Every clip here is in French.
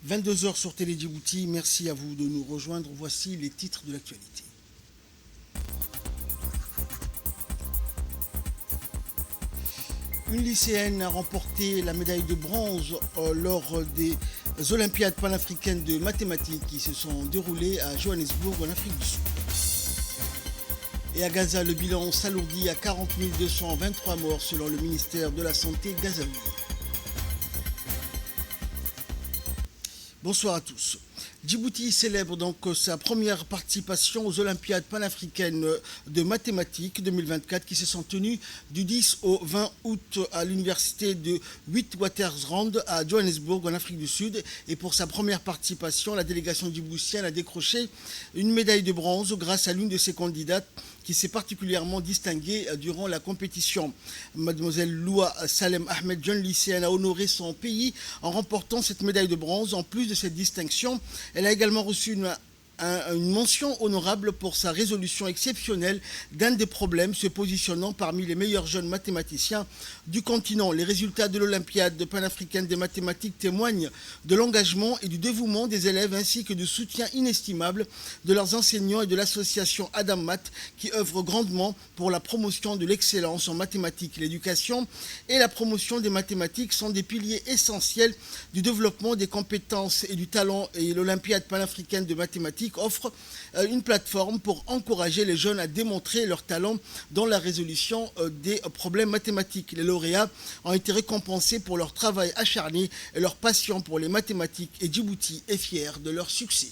22 heures sur Télé Djibouti. Merci à vous de nous rejoindre. Voici les titres de l'actualité. Une lycéenne a remporté la médaille de bronze lors des Olympiades panafricaines de mathématiques qui se sont déroulées à Johannesburg en Afrique du Sud. Et à Gaza, le bilan s'alourdit à 40 223 morts selon le ministère de la Santé gazaoui. Bonsoir à tous. Djibouti célèbre donc sa première participation aux Olympiades panafricaines de mathématiques 2024 qui se sont tenues du 10 au 20 août à l'université de Witwatersrand à Johannesburg en Afrique du Sud. Et pour sa première participation, la délégation djiboutienne a décroché une médaille de bronze grâce à l'une de ses candidates qui s'est particulièrement distinguée durant la compétition. Mademoiselle Loua Salem Ahmed, jeune lycéenne, a honoré son pays en remportant cette médaille de bronze. En plus de cette distinction, elle a également reçu une mention honorable pour sa résolution exceptionnelle d'un des problèmes, se positionnant parmi les meilleurs jeunes mathématiciens du continent. Les résultats de l'Olympiade panafricaine des mathématiques témoignent de l'engagement et du dévouement des élèves ainsi que du soutien inestimable de leurs enseignants et de l'association Adam Math qui œuvre grandement pour la promotion de l'excellence en mathématiques. L'éducation et la promotion des mathématiques sont des piliers essentiels du développement des compétences et du talent, et l'Olympiade panafricaine de mathématiques offre une plateforme pour encourager les jeunes à démontrer leur talent dans la résolution des problèmes mathématiques. Les lauréats ont été récompensés pour leur travail acharné et leur passion pour les mathématiques, et Djibouti est fier de leur succès.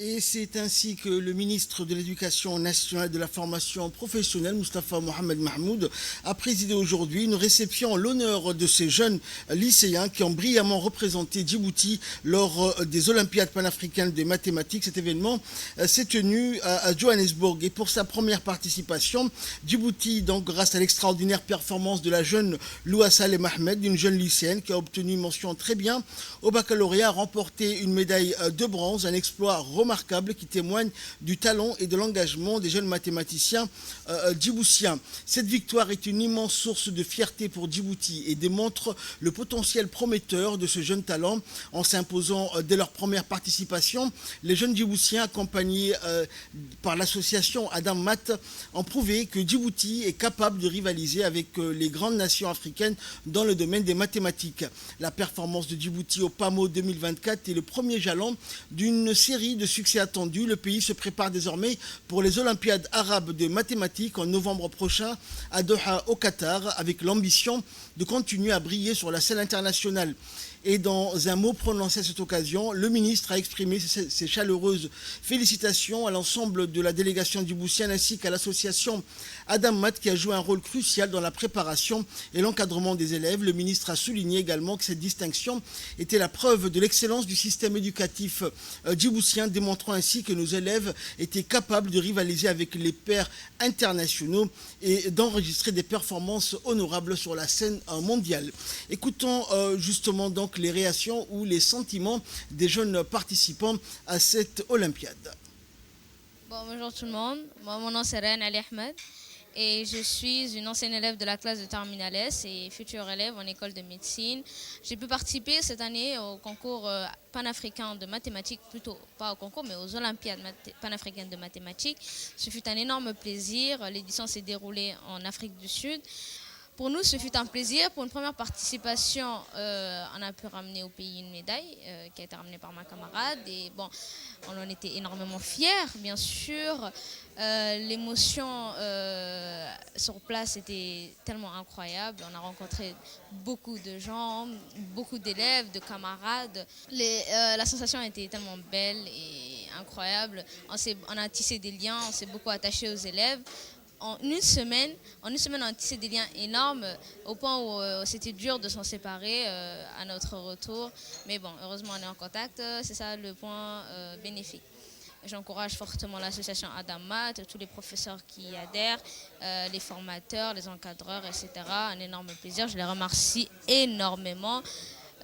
Et c'est ainsi que le ministre de l'Éducation nationale et de la formation professionnelle, Moustapha Mohamed Mahmoud, a présidé aujourd'hui une réception en l'honneur de ces jeunes lycéens qui ont brillamment représenté Djibouti lors des Olympiades panafricaines de mathématiques. Cet événement s'est tenu à Johannesburg. Et pour sa première participation, Djibouti, donc grâce à l'extraordinaire performance de la jeune Loua Salem Ahmed, une jeune lycéenne qui a obtenu une mention très bien au baccalauréat, a remporté une médaille de bronze, un exploit remarquable qui témoigne du talent et de l'engagement des jeunes mathématiciens djiboutiens. Cette victoire est une immense source de fierté pour Djibouti et démontre le potentiel prometteur de ce jeune talent. En s'imposant dès leur première participation, les jeunes djiboutiens accompagnés par l'association Adam Math ont prouvé que Djibouti est capable de rivaliser avec les grandes nations africaines dans le domaine des mathématiques. La performance de Djibouti au PAMO 2024 est le premier jalon d'une série de succès attendus. Le pays se prépare désormais pour les Olympiades arabes de mathématiques en novembre prochain à Doha au Qatar, avec l'ambition de continuer à briller sur la scène internationale. Et dans un mot prononcé à cette occasion, le ministre a exprimé ses chaleureuses félicitations à l'ensemble de la délégation djiboutienne ainsi qu'à l'association Adam Math qui a joué un rôle crucial dans la préparation et l'encadrement des élèves. Le ministre a souligné également que cette distinction était la preuve de l'excellence du système éducatif djiboutien, démontrant ainsi que nos élèves étaient capables de rivaliser avec les pairs internationaux et d'enregistrer des performances honorables sur la scène mondiale. Écoutons justement donc les réactions ou les sentiments des jeunes participants à cette Olympiade. Bonjour tout le monde, mon nom c'est Reine Ali Ahmed et je suis une ancienne élève de la classe de Terminal S et future élève en école de médecine. J'ai pu participer cette année au concours panafricain de mathématiques, plutôt pas au concours mais aux Olympiades panafricaines de mathématiques. Ce fut un énorme plaisir. L'édition s'est déroulée en Afrique du Sud. Pour nous, ce fut un plaisir. Pour une première participation, on a pu ramener au pays une médaille qui a été ramenée par ma camarade. Et bon, on en était énormément fiers, bien sûr. L'émotion sur place était tellement incroyable. On a rencontré beaucoup de gens, beaucoup d'élèves, de camarades. La sensation était tellement belle et incroyable. On a tissé des liens, on s'est beaucoup attaché aux élèves. En une semaine, on a tissé des liens énormes au point où c'était dur de s'en séparer à notre retour. Mais bon, heureusement, on est en contact. C'est ça le point bénéfique. J'encourage fortement l'association Adamat, tous les professeurs qui y adhèrent, les formateurs, les encadreurs, etc. Un énorme plaisir. Je les remercie énormément.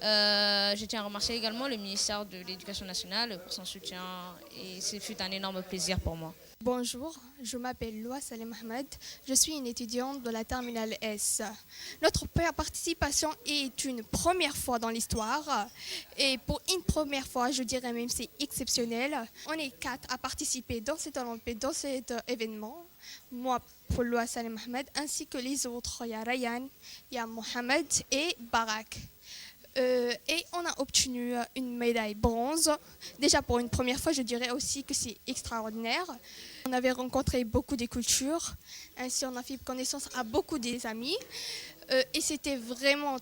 Je tiens à remercier également le ministère de l'Éducation nationale pour son soutien et ce fut un énorme plaisir pour moi. Bonjour, je m'appelle Loa Salem Ahmed, je suis une étudiante de la Terminale S. Notre participation est une première fois dans l'histoire et pour une première fois, je dirais même c'est exceptionnel. On est 4 à participer dans cette Olympiade, dans cet événement. Moi, pour Loa Salem Ahmed, ainsi que les autres, il y a Ryan, il y a Mohamed et Barak. Et on a obtenu une médaille bronze. Déjà pour une première fois, je dirais aussi que c'est extraordinaire. On avait rencontré beaucoup de cultures, ainsi on a fait connaissance à beaucoup des amis. Et c'était vraiment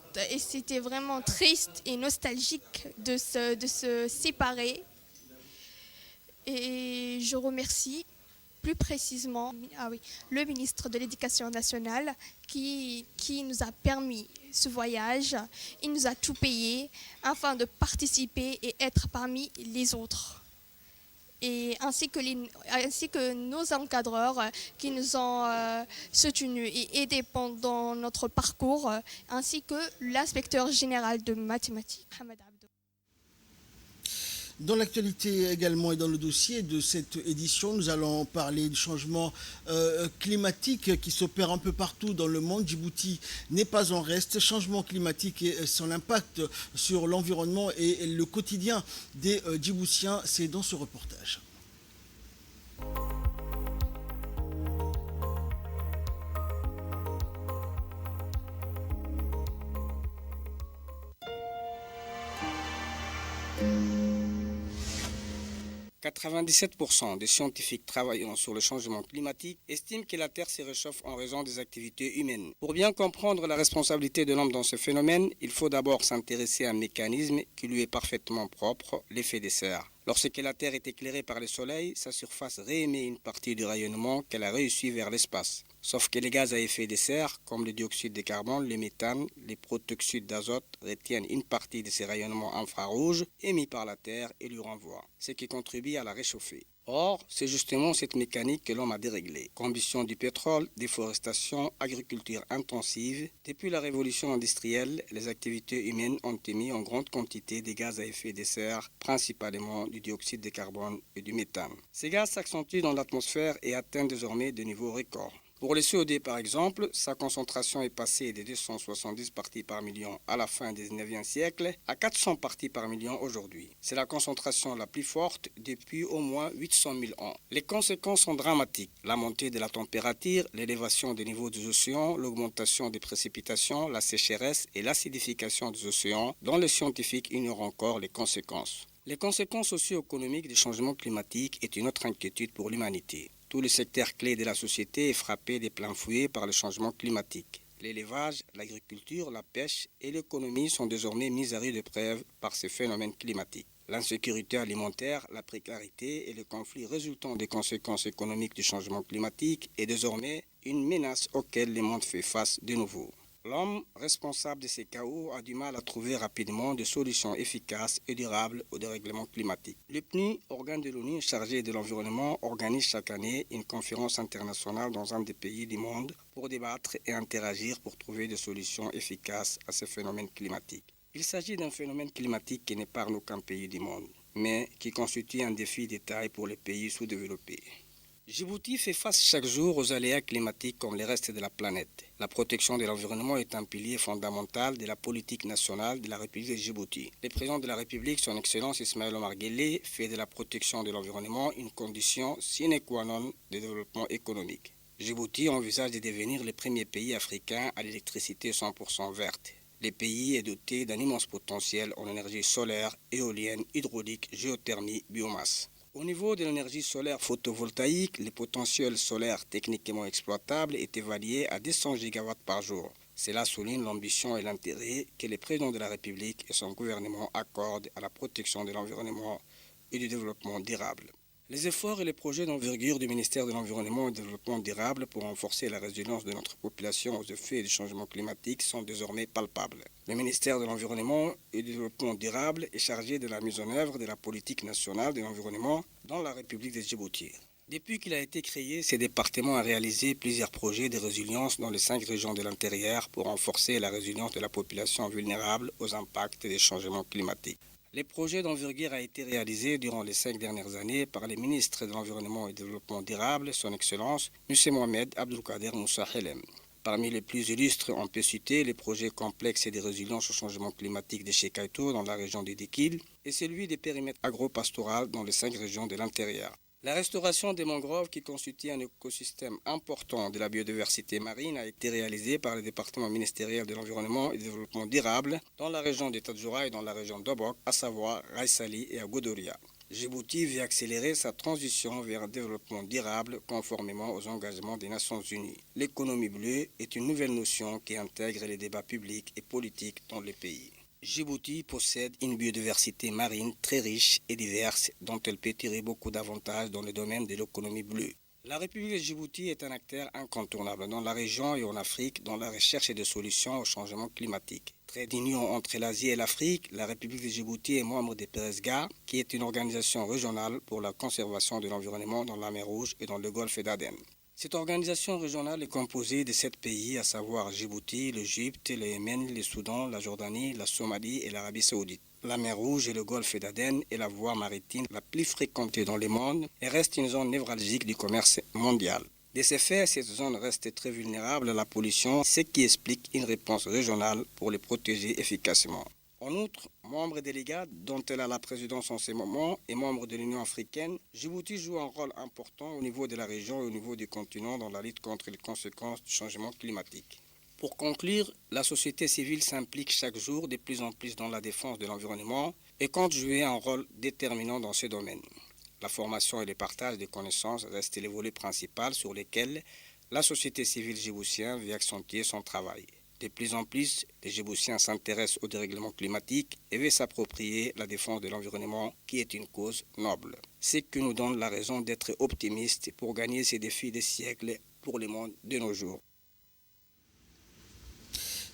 triste et nostalgique de se séparer. Et je remercie plus précisément le ministre de l'Éducation nationale qui nous a permis ce voyage. Il nous a tout payé afin de participer et être parmi les autres. Et ainsi que nos encadreurs qui nous ont soutenus et aidés pendant notre parcours, ainsi que l'inspecteur général de mathématiques, Mohamed Abdou. Dans l'actualité également et dans le dossier de cette édition, nous allons parler du changement climatique qui s'opère un peu partout dans le monde. Djibouti n'est pas en reste. Changement climatique et son impact sur l'environnement et le quotidien des Djiboutiens, c'est dans ce reportage. « 97% des scientifiques travaillant sur le changement climatique estiment que la Terre se réchauffe en raison des activités humaines. Pour bien comprendre la responsabilité de l'homme dans ce phénomène, il faut d'abord s'intéresser à un mécanisme qui lui est parfaitement propre, l'effet de serre. Lorsque la Terre est éclairée par le Soleil, sa surface réémet une partie du rayonnement qu'elle a reçu vers l'espace. Sauf que les gaz à effet de serre, comme le dioxyde de carbone, le méthane, les protoxydes d'azote, retiennent une partie de ces rayonnements infrarouges émis par la Terre et lui renvoient, ce qui contribue à la réchauffer. Or, c'est justement cette mécanique que l'homme a déréglée. Combustion du pétrole, déforestation, agriculture intensive. Depuis la révolution industrielle, les activités humaines ont émis en grande quantité des gaz à effet de serre, principalement du dioxyde de carbone et du méthane. Ces gaz s'accentuent dans l'atmosphère et atteignent désormais des niveaux records. Pour le CO2 par exemple, sa concentration est passée de 270 parties par million à la fin du 19e siècle à 400 parties par million aujourd'hui. C'est la concentration la plus forte depuis au moins 800 000 ans. Les conséquences sont dramatiques. La montée de la température, l'élévation des niveaux des océans, l'augmentation des précipitations, la sécheresse et l'acidification des océans, dont les scientifiques ignorent encore les conséquences. Les conséquences socio-économiques du changement climatique est une autre inquiétude pour l'humanité. Tout le secteur clé de la société est frappé de plein fouet par le changement climatique. L'élevage, l'agriculture, la pêche et l'économie sont désormais mises à rude épreuve par ces phénomènes climatiques. L'insécurité alimentaire, la précarité et le conflit résultant des conséquences économiques du changement climatique est désormais une menace auquel le monde fait face de nouveau. L'homme responsable de ces chaos a du mal à trouver rapidement des solutions efficaces et durables au dérèglement climatique. Le PNUD, organe de l'ONU chargé de l'environnement, organise chaque année une conférence internationale dans un des pays du monde pour débattre et interagir pour trouver des solutions efficaces à ces phénomènes climatiques. Il s'agit d'un phénomène climatique qui n'épargne aucun pays du monde, mais qui constitue un défi de taille pour les pays sous-développés. Djibouti fait face chaque jour aux aléas climatiques comme les restes de la planète. La protection de l'environnement est un pilier fondamental de la politique nationale de la République de Djibouti. Le président de la République, son Excellence Ismaël Omar Guelleh, fait de la protection de l'environnement une condition sine qua non de développement économique. Djibouti envisage de devenir le premier pays africain à l'électricité 100% verte. Le pays est doté d'un immense potentiel en énergie solaire, éolienne, hydraulique, géothermie, biomasse. Au niveau de l'énergie solaire photovoltaïque, le potentiel solaire techniquement exploitable est évalué à 200 gigawatts par jour. Cela souligne l'ambition et l'intérêt que le président de la République et son gouvernement accordent à la protection de l'environnement et du développement durable. Les efforts et les projets d'envergure du ministère de l'Environnement et du Développement durable pour renforcer la résilience de notre population aux effets du changement climatique sont désormais palpables. Le ministère de l'Environnement et du Développement durable est chargé de la mise en œuvre de la politique nationale de l'environnement dans la République de Djibouti. Depuis qu'il a été créé, ce département a réalisé plusieurs projets de résilience dans les 5 régions de l'intérieur pour renforcer la résilience de la population vulnérable aux impacts des changements climatiques. Les projets d'envergure ont été réalisés durant les 5 dernières années par les ministres de l'Environnement et du Développement durable, son Excellence, M. Mohamed Abdelkader Moussa Helem. Parmi les plus illustres, on peut citer les projets complexes et de résilience au changement climatique de Chekaito dans la région de Dikil et celui des périmètres agro-pastoraux dans les 5 régions de l'intérieur. La restauration des mangroves qui constitue un écosystème important de la biodiversité marine a été réalisée par le département ministériel de l'Environnement et du Développement durable dans la région de Tadjoura et dans la région d'Obok, à savoir Raïsali et à Godoria. Djibouti veut accélérer sa transition vers un développement durable conformément aux engagements des Nations Unies. L'économie bleue est une nouvelle notion qui intègre les débats publics et politiques dans le pays. Djibouti possède une biodiversité marine très riche et diverse dont elle peut tirer beaucoup d'avantages dans le domaine de l'économie bleue. La République de Djibouti est un acteur incontournable dans la région et en Afrique dans la recherche de solutions au changement climatique. Trait d'union entre l'Asie et l'Afrique, la République de Djibouti est membre de PERESGA, qui est une organisation régionale pour la conservation de l'environnement dans la mer Rouge et dans le golfe d'Aden. Cette organisation régionale est composée de 7 pays, à savoir Djibouti, l'Égypte, le Yémen, le Soudan, la Jordanie, la Somalie et l'Arabie saoudite. La mer Rouge et le golfe d'Aden est la voie maritime la plus fréquentée dans le monde et reste une zone névralgique du commerce mondial. De ce fait, cette zone reste très vulnérable à la pollution, ce qui explique une réponse régionale pour les protéger efficacement. En outre, membre délégat dont elle a la présidence en ce moment et membre de l'Union africaine, Djibouti joue un rôle important au niveau de la région et au niveau du continent dans la lutte contre les conséquences du changement climatique. Pour conclure, la société civile s'implique chaque jour de plus en plus dans la défense de l'environnement et compte jouer un rôle déterminant dans ce domaine. La formation et le partage des connaissances restent les volets principaux sur lesquels la société civile djiboutienne veut accentuer son travail. De plus en plus, les Djiboutiens s'intéressent au dérèglement climatique et veulent s'approprier la défense de l'environnement qui est une cause noble. Ce qui nous donne la raison d'être optimistes pour gagner ces défis des siècles pour le monde de nos jours.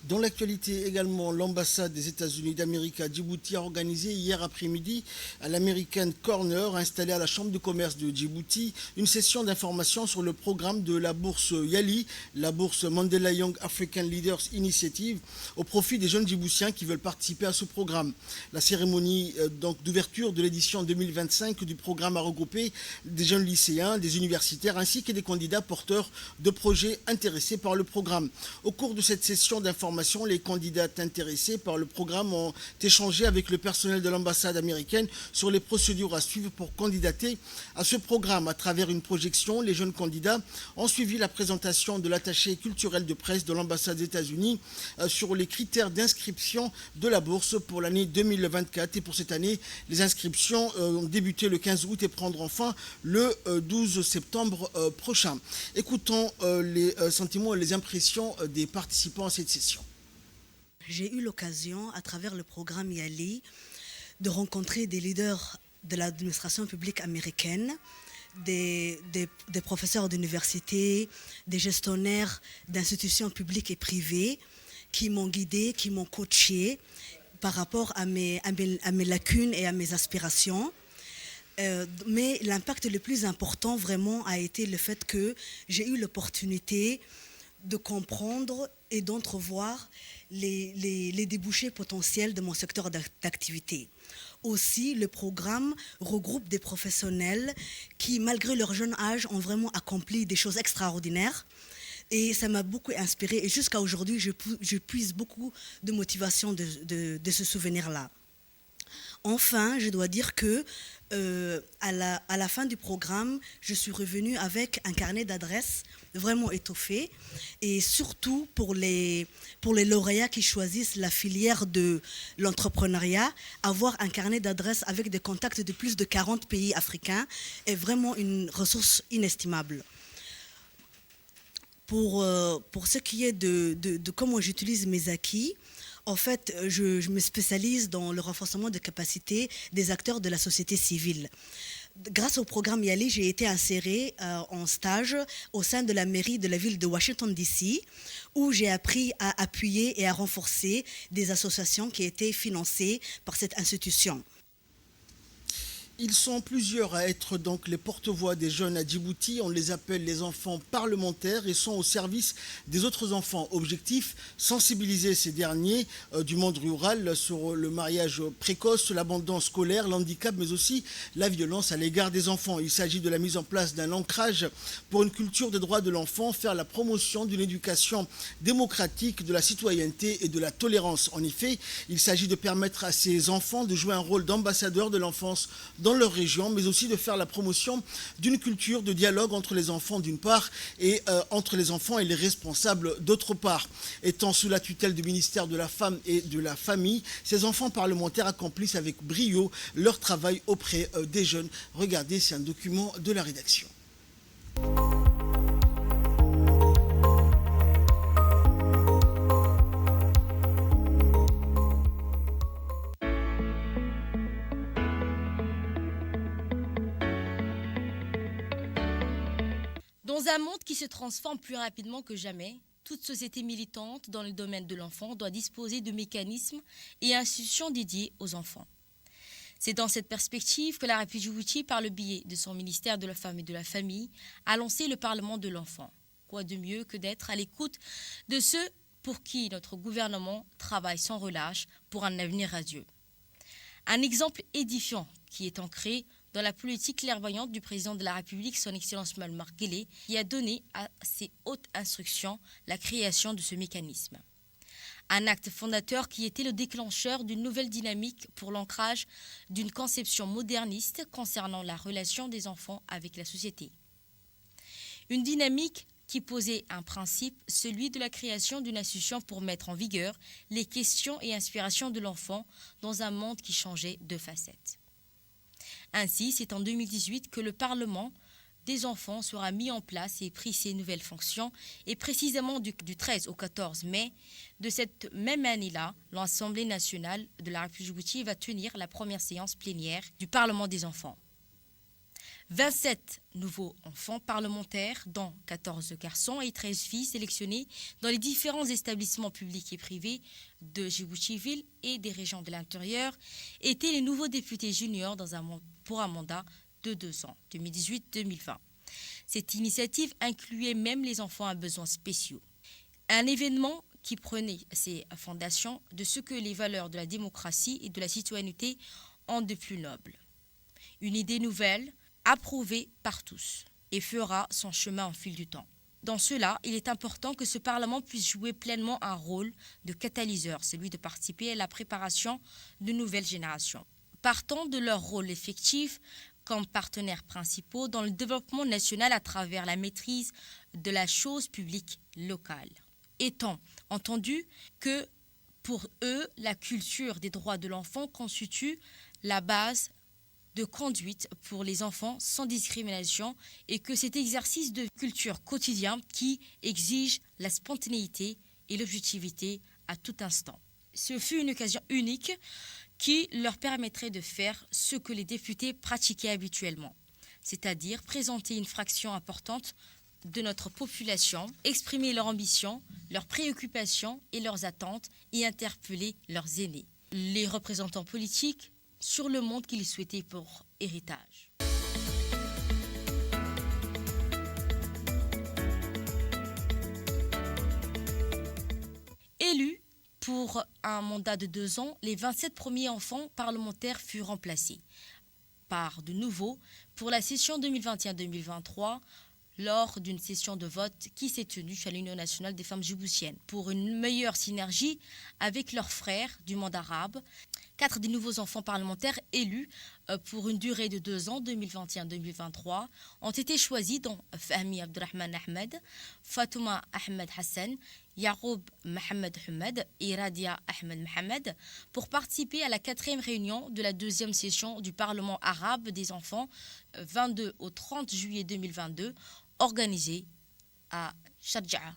Dans l'actualité également, l'ambassade des États-Unis d'Amérique à Djibouti a organisé hier après-midi à l'American Corner, installé à la Chambre de commerce de Djibouti, une session d'information sur le programme de la bourse Yali, la bourse Mandela Young African Leaders Initiative, au profit des jeunes Djiboutiens qui veulent participer à ce programme. La cérémonie d'ouverture de l'édition 2025 du programme a regroupé des jeunes lycéens, des universitaires ainsi que des candidats porteurs de projets intéressés par le programme. Au cours de cette session d'information, les candidats intéressés par le programme ont échangé avec le personnel de l'ambassade américaine sur les procédures à suivre pour candidater à ce programme. À travers une projection, les jeunes candidats ont suivi la présentation de l'attaché culturel de presse de l'ambassade des États-Unis sur les critères d'inscription de la bourse pour l'année 2024. Et pour cette année, les inscriptions ont débuté le 15 août et prendront fin le 12 septembre prochain. Écoutons les sentiments et les impressions des participants à cette session. J'ai eu l'occasion, à travers le programme YALI, de rencontrer des leaders de l'administration publique américaine, des professeurs d'université, des gestionnaires d'institutions publiques et privées qui m'ont guidé, qui m'ont coaché par rapport à mes lacunes et à mes aspirations. Mais l'impact le plus important vraiment a été le fait que j'ai eu l'opportunité de comprendre et d'entrevoir les débouchés potentiels de mon secteur d'activité. Aussi, le programme regroupe des professionnels qui, malgré leur jeune âge, ont vraiment accompli des choses extraordinaires. Et ça m'a beaucoup inspirée. Et jusqu'à aujourd'hui, je puise beaucoup de motivation de ce souvenir-là. Enfin, je dois dire que à la fin du programme, je suis revenue avec un carnet d'adresses vraiment étoffé, et surtout pour les lauréats qui choisissent la filière de l'entrepreneuriat, avoir un carnet d'adresses avec des contacts de plus de 40 pays africains est vraiment une ressource inestimable. Pour ce qui est de comment j'utilise mes acquis, en fait, je me spécialise dans le renforcement des capacités des acteurs de la société civile. Grâce au programme YALI, j'ai été insérée en stage au sein de la mairie de la ville de Washington, D.C., où j'ai appris à appuyer et à renforcer des associations qui étaient financées par cette institution. Ils sont plusieurs à être donc les porte-voix des jeunes à Djibouti. On les appelle les enfants parlementaires et sont au service des autres enfants. Objectif, sensibiliser ces derniers du monde rural sur le mariage précoce, l'abandon scolaire, l'handicap, mais aussi la violence à l'égard des enfants. Il s'agit de la mise en place d'un ancrage pour une culture des droits de l'enfant, faire la promotion d'une éducation démocratique, de la citoyenneté et de la tolérance. En effet, il s'agit de permettre à ces enfants de jouer un rôle d'ambassadeur de l'enfance dans leur région, mais aussi de faire la promotion d'une culture de dialogue entre les enfants d'une part et entre les enfants et les responsables d'autre part. Étant sous la tutelle du ministère de la Femme et de la Famille, ces enfants parlementaires accomplissent avec brio leur travail auprès des jeunes. Regardez, c'est un document de la rédaction. Dans un monde qui se transforme plus rapidement que jamais, toute société militante dans le domaine de l'enfant doit disposer de mécanismes et institutions dédiés aux enfants. C'est dans cette perspective que la République Djibouti, par le biais de son ministère de la Femme et de la Famille, a lancé le Parlement de l'enfant. Quoi de mieux que d'être à l'écoute de ceux pour qui notre gouvernement travaille sans relâche pour un avenir radieux. Un exemple édifiant qui est ancré dans la politique clairvoyante du président de la République, son Excellence Malmar Guelleh, qui a donné à ses hautes instructions la création de ce mécanisme. Un acte fondateur qui était le déclencheur d'une nouvelle dynamique pour l'ancrage d'une conception moderniste concernant la relation des enfants avec la société. Une dynamique qui posait un principe, celui de la création d'une institution pour mettre en vigueur les questions et inspirations de l'enfant dans un monde qui changeait de facettes. Ainsi, c'est en 2018 que le Parlement des enfants sera mis en place et pris ses nouvelles fonctions. Et précisément du 13 au 14 mai de cette même année-là, l'Assemblée nationale de la République Djibouti va tenir la première séance plénière du Parlement des enfants. 27 nouveaux enfants parlementaires, dont 14 garçons et 13 filles sélectionnés dans les différents établissements publics et privés de Djibouti-Ville et des régions de l'intérieur, étaient les nouveaux députés juniors pour un mandat de 2 ans, 2018-2020. Cette initiative incluait même les enfants à besoins spéciaux. Un événement qui prenait ses fondations de ce que les valeurs de la démocratie et de la citoyenneté ont de plus noble. Une idée nouvelle, approuvée par tous, et fera son chemin au fil du temps. Dans cela, il est important que ce Parlement puisse jouer pleinement un rôle de catalyseur, celui de participer à la préparation de nouvelles générations. Partant de leur rôle effectif comme partenaires principaux dans le développement national à travers la maîtrise de la chose publique locale. Étant entendu que pour eux, la culture des droits de l'enfant constitue la base de conduite pour les enfants sans discrimination et que cet exercice de culture quotidien qui exige la spontanéité et l'objectivité à tout instant. Ce fut une occasion unique qui leur permettrait de faire ce que les députés pratiquaient habituellement, c'est-à-dire présenter une fraction importante de notre population, exprimer leurs ambitions, leurs préoccupations et leurs attentes et interpeller leurs aînés, les représentants politiques, sur le monde qu'ils souhaitaient pour héritage. Élus Pour un mandat de 2 ans, les 27 premiers enfants parlementaires furent remplacés par de nouveaux pour la session 2021-2023 lors d'une session de vote qui s'est tenue à l'Union nationale des femmes djiboutiennes. Pour une meilleure synergie avec leurs frères du monde arabe, 4 des nouveaux enfants parlementaires élus pour une durée de 2 ans, 2021-2023, ont été choisis, dont Fahmi Abdurrahman Ahmed, Fatouma Ahmed Hassan, Yaroub Mohamed Ahmed et Radia Ahmed Mohamed, pour participer à la 4e réunion de la 2e session du Parlement arabe des enfants, 22 au 30 juillet 2022, organisée à Sharjah.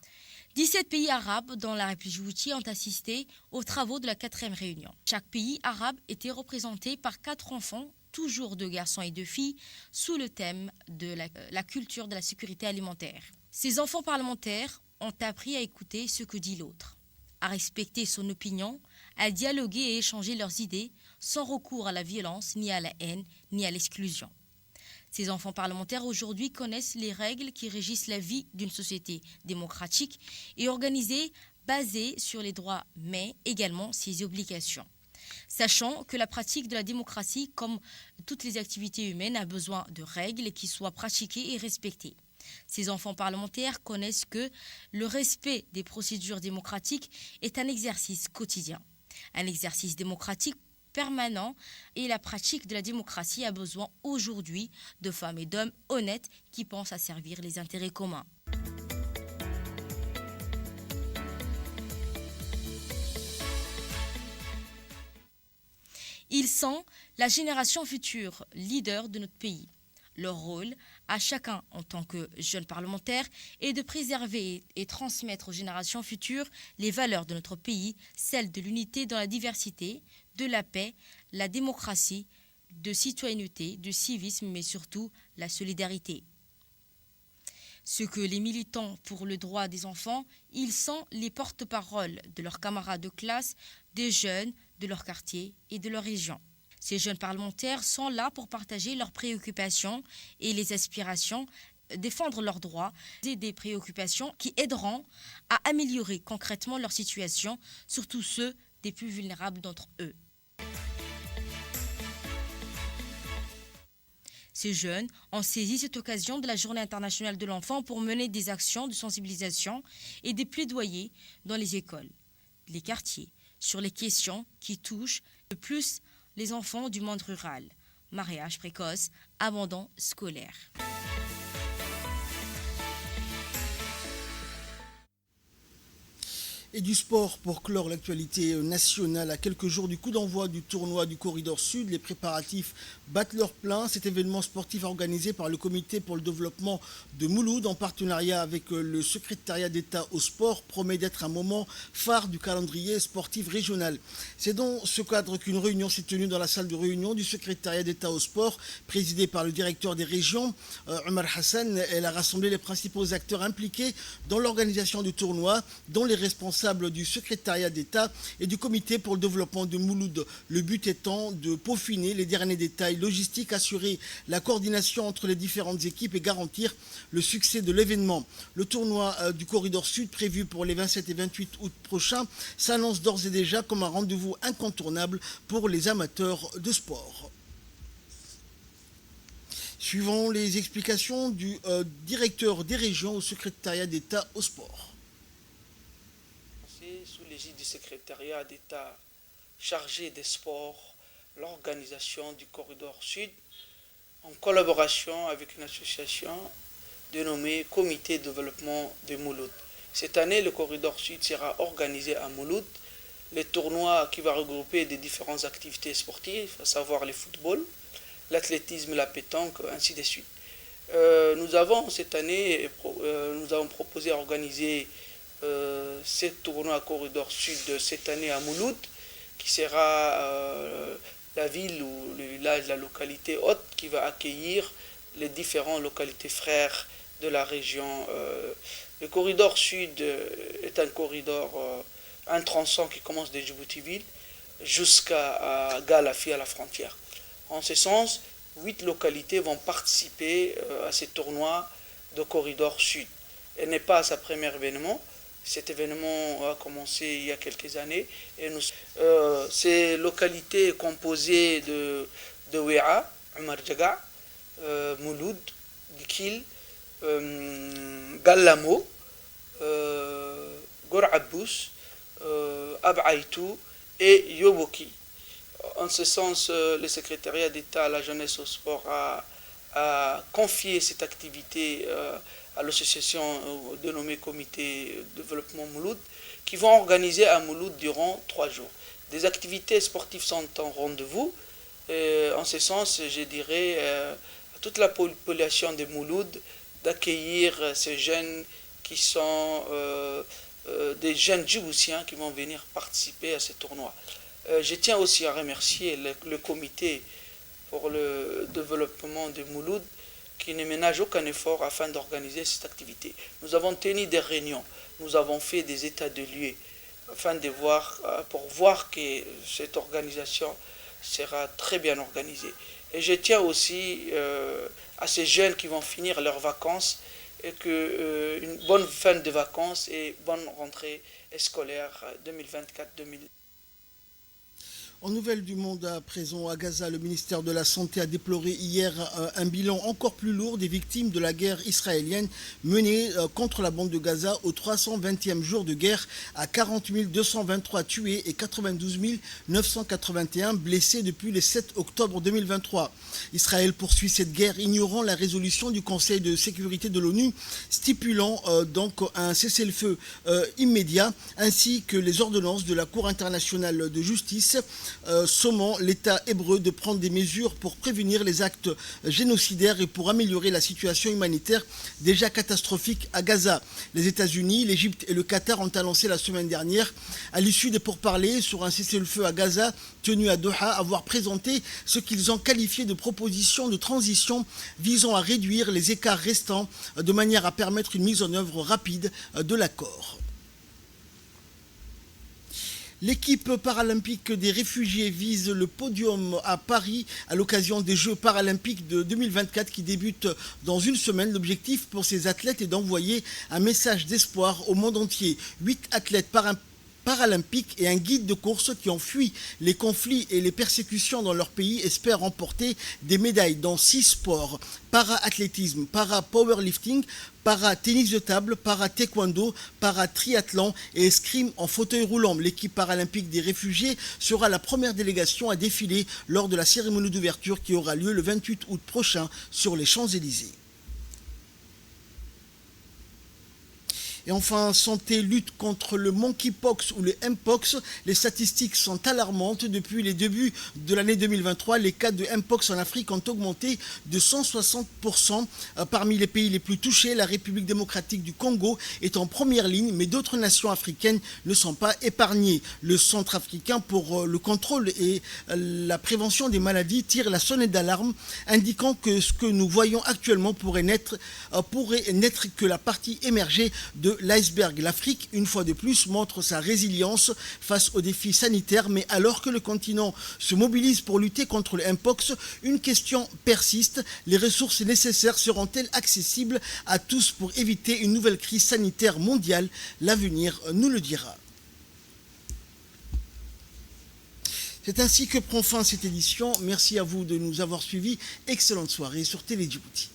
17 pays arabes dans la République djibouti ont assisté aux travaux de la 4e réunion. Chaque pays arabe était représenté par 4 enfants, toujours 2 garçons et 2 filles, sous le thème de la culture de la sécurité alimentaire. Ces enfants parlementaires ont appris à écouter ce que dit l'autre, à respecter son opinion, à dialoguer et échanger leurs idées sans recours à la violence, ni à la haine, ni à l'exclusion. Ces enfants parlementaires aujourd'hui connaissent les règles qui régissent la vie d'une société démocratique et organisée basée sur les droits, mais également ses obligations. Sachant que la pratique de la démocratie, comme toutes les activités humaines, a besoin de règles qui soient pratiquées et respectées. Ces enfants parlementaires connaissent que le respect des procédures démocratiques est un exercice quotidien, un exercice démocratique permanent, et la pratique de la démocratie a besoin aujourd'hui de femmes et d'hommes honnêtes qui pensent à servir les intérêts communs. Ils sont la génération future, leader de notre pays. Leur rôle, à chacun en tant que jeune parlementaire, est de préserver et transmettre aux générations futures les valeurs de notre pays, celles de l'unité dans la diversité, de la paix, la démocratie, de citoyenneté, du civisme, mais surtout la solidarité. Ce que les militants pour le droit des enfants, ils sont les porte-parole de leurs camarades de classe, des jeunes de leur quartier et de leur région. Ces jeunes parlementaires sont là pour partager leurs préoccupations et les aspirations, défendre leurs droits et des préoccupations qui aideront à améliorer concrètement leur situation, surtout ceux des plus vulnérables d'entre eux. Ces jeunes ont saisi cette occasion de la Journée internationale de l'enfant pour mener des actions de sensibilisation et des plaidoyers dans les écoles, les quartiers, sur les questions qui touchent le plus les enfants du monde rural, mariage précoce, abandon scolaire. Et du sport pour clore l'actualité nationale. À quelques jours du coup d'envoi du tournoi du Corridor Sud, les préparatifs battent leur plein. Cet événement sportif organisé par le Comité pour le développement de Mouloud en partenariat avec le secrétariat d'État au sport promet d'être un moment phare du calendrier sportif régional. C'est dans ce cadre qu'une réunion s'est tenue dans la salle de réunion du secrétariat d'État au sport présidée par le directeur des régions, Omar Hassan. Elle a rassemblé les principaux acteurs impliqués dans l'organisation du tournoi, dont les responsables du secrétariat d'État et du comité pour le développement de Mouloud. Le but étant de peaufiner les derniers détails logistiques, assurer la coordination entre les différentes équipes et garantir le succès de l'événement. Le tournoi du Corridor Sud, prévu pour les 27 et 28 août prochains, s'annonce d'ores et déjà comme un rendez-vous incontournable pour les amateurs de sport. Suivons les explications du directeur des régions au secrétariat d'État au sport. Sous l'égide du secrétariat d'État chargé des sports, l'organisation du Corridor Sud, en collaboration avec une association dénommée Comité de développement de Mouloud. Cette année, le Corridor Sud sera organisé à Mouloud. Le tournoi qui va regrouper des différentes activités sportives, à savoir le football, l'athlétisme, la pétanque, ainsi de suite. Nous avons cette année, nous avons proposé à organiser ce tournoi Corridor Sud cette année à Mouloud, qui sera la ville ou le village, la localité haute qui va accueillir les différentes localités frères de la région. Le Corridor Sud est un corridor intransigeant qui commence de Djibouti-Ville jusqu'à Galafi, à la frontière. En ce sens, 8 localités vont participer à ce tournoi de Corridor Sud. Elle n'est pas à sa première événement. Cet événement a commencé il y a quelques années. Et ces localités composées de Ouéa, Omar Djaga, Mouloud, Dikil, Gallamo, Gorabbous, Abhaïtou et Yoboki. En ce sens, le secrétariat d'État à la jeunesse au sport a confié cette activité à l'association dénommée Comité Développement Mouloud, qui vont organiser à Mouloud durant 3 jours. Des activités sportives sont en rendez-vous. En ce sens, je dirais à toute la population de Mouloud d'accueillir ces jeunes qui sont des jeunes djiboutiens qui vont venir participer à ce tournoi. Je tiens aussi à remercier le comité pour le développement de Mouloud qui ne ménage aucun effort afin d'organiser cette activité. Nous avons tenu des réunions, nous avons fait des états de lieux afin pour voir que cette organisation sera très bien organisée. Et je tiens aussi à ces jeunes qui vont finir leurs vacances et une bonne fin de vacances et bonne rentrée scolaire 2024-2025. En nouvelles du monde à présent, à Gaza, le ministère de la Santé a déploré hier un bilan encore plus lourd des victimes de la guerre israélienne menée contre la bande de Gaza au 320e jour de guerre, à 40 223 tués et 92 981 blessés depuis le 7 octobre 2023. Israël poursuit cette guerre ignorant la résolution du Conseil de sécurité de l'ONU stipulant donc un cessez-le-feu immédiat ainsi que les ordonnances de la Cour internationale de justice sommant l'État hébreu de prendre des mesures pour prévenir les actes génocidaires et pour améliorer la situation humanitaire déjà catastrophique à Gaza. Les États-Unis, l'Égypte et le Qatar ont annoncé la semaine dernière, à l'issue des pourparlers sur un cessez-le-feu à Gaza tenu à Doha, avoir présenté ce qu'ils ont qualifié de proposition de transition visant à réduire les écarts restants de manière à permettre une mise en œuvre rapide de l'accord. L'équipe paralympique des réfugiés vise le podium à Paris à l'occasion des Jeux paralympiques de 2024 qui débutent dans une semaine. L'objectif pour ces athlètes est d'envoyer un message d'espoir au monde entier. 8 athlètes paralympiques et un guide de course qui ont fui les conflits et les persécutions dans leur pays espèrent remporter des médailles dans 6 sports: para-athlétisme, para-powerlifting, para-tennis de table, para-taekwondo, para-triathlon et escrime en fauteuil roulant. L'équipe paralympique des réfugiés sera la première délégation à défiler lors de la cérémonie d'ouverture qui aura lieu le 28 août prochain sur les Champs-Élysées. Et enfin, santé, lutte contre le monkeypox ou le mpox. Les statistiques sont alarmantes. Depuis les débuts de l'année 2023, les cas de mpox en Afrique ont augmenté de 160%. Parmi les pays les plus touchés, la République démocratique du Congo est en première ligne, mais d'autres nations africaines ne sont pas épargnées. Le Centre africain pour le contrôle et la prévention des maladies tire la sonnette d'alarme, indiquant que ce que nous voyons actuellement pourrait n'être que la partie émergée de l'iceberg. L'Afrique, une fois de plus, montre sa résilience face aux défis sanitaires, mais alors que le continent se mobilise pour lutter contre le mpox, une question persiste: les ressources nécessaires seront-elles accessibles à tous pour éviter une nouvelle crise sanitaire mondiale? L'avenir nous le dira. C'est ainsi que prend fin cette édition. Merci à vous de nous avoir suivis. Excellente soirée sur Télé Djibouti.